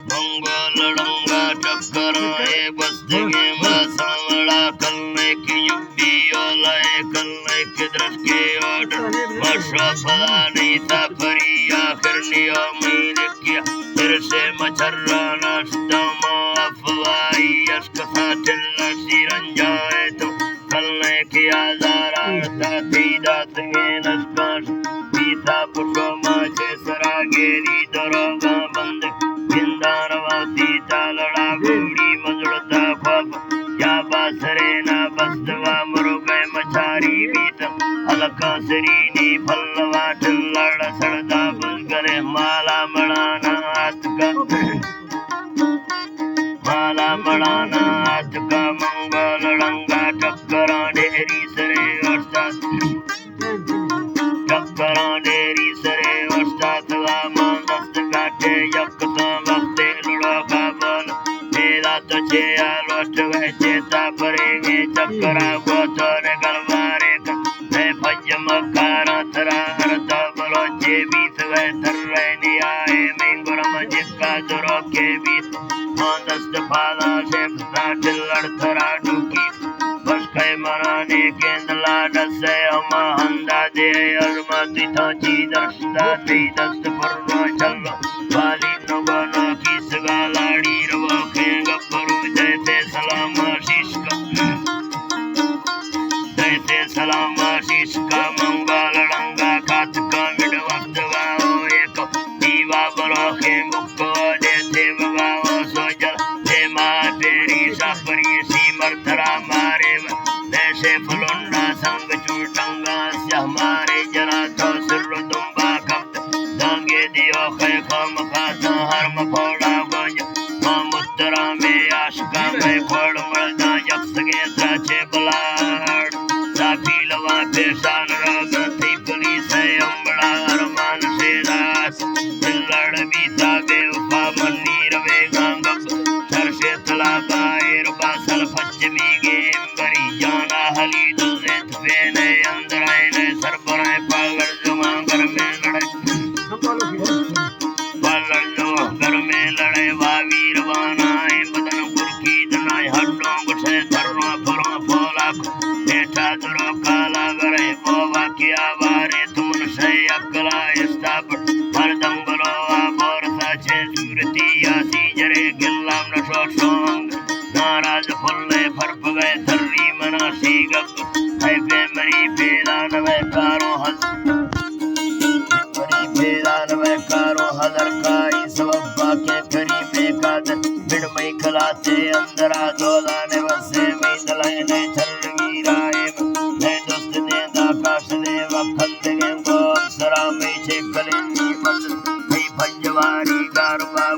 मंगलडंगा चक्कराए बस्तगे मसावड़ा कल्ले की युक्ति ओलाए कल्ले की दृष्टि ऑर्डर मशरफला नहीं था परी आखिर नियमित किया फिर से मचर्रा नाश्ता माफवाई अस्कसा चिल्ला सिरंजाए तो कल्ले की आज़ारा ताती दातगे नस्काश पीता पुष्पा माचे सरागेरी दरोगा बंद गिंदारवाती चालड़ा घोड़ी मजुड़ता ख्वाब या बासरे ना बस्तवा मुरुगे मचारी बीत हलका सरीनी फलवा चल्लड़ सड़दा बुलगरे माला मड़ाना हाथ का मंगल रंगा चक्करा डेरी सरे वर्षा चक्करा डेरी सरे वर्षा तला मानस्त काटे यक्ता वक्ते लुड़ा का बल मेरा तो छे आलोट वह चेता परेंगे चक्करा गोतर गलवारे का मैं भज मकारा तरा हरता बलो चे बीत वह थर्रे नियाए मेंगुर मजिका दुरो के बीत मानस्त फाला से फता चिल्लड़ थरा डुकी बस कई मराने केंदला डसे अमा हंदा दे अरमती थाची दस्ता ती दस्त परवा चलो वाली नगना की सगा लाड़ी रवा के गपरू देते सलाम आशीष का मंगल रंगा खात का मिड वक्त वाओ एक दीवा बरो के मुक्को देते बगाओ सोजल ते मां तेरी सापरी सी मरथरा मारे वैसे फलुंडा संग चूटंगा से हमारे जरा तो सिर दुम्बा कब्द दांगे दियो खे खम खाता हर मखोड़ा गंज मुद्रा में आशका में खोड़ मर्दा यक्ष के त्राचे बलाड़ साफी लवा पेशान राग थी पुलिस है अम्बड़ा अरमान से रास चिल्लड़ बीता बेवफा मन्नी रवे गांगब सर से तला बाएर बासल पश्चिमी गेम बरी जाना हली दुल्ले थवेने अंदर आए ने सरबराए पागल जुमा घर में लड़े घर में लड़े वावीर वानाए बदन गुरकी दनाए हड्डों गुठे धर्रों फरों फोला बेटा दुरो काला गरे बोवा किया वारे तुमन से अकला इस्तापट हर दंगलो आबोर साचे सूरती आसी जरे गिल्लाम नशो शोंग नाराज फुल्ले फरप गए थर्री मनासी गप है बेमरी बेदान में कारो हज हजर काई सबब्बा के करी में कादर बिड़ मई खलाते अंदरा दोला ने वसे मींदलाए ने छलगी राए ने दोस्त ने दाकाश ने वखंद ने गो सरा में छे कलिंगी मत भई भंजवारी गारवा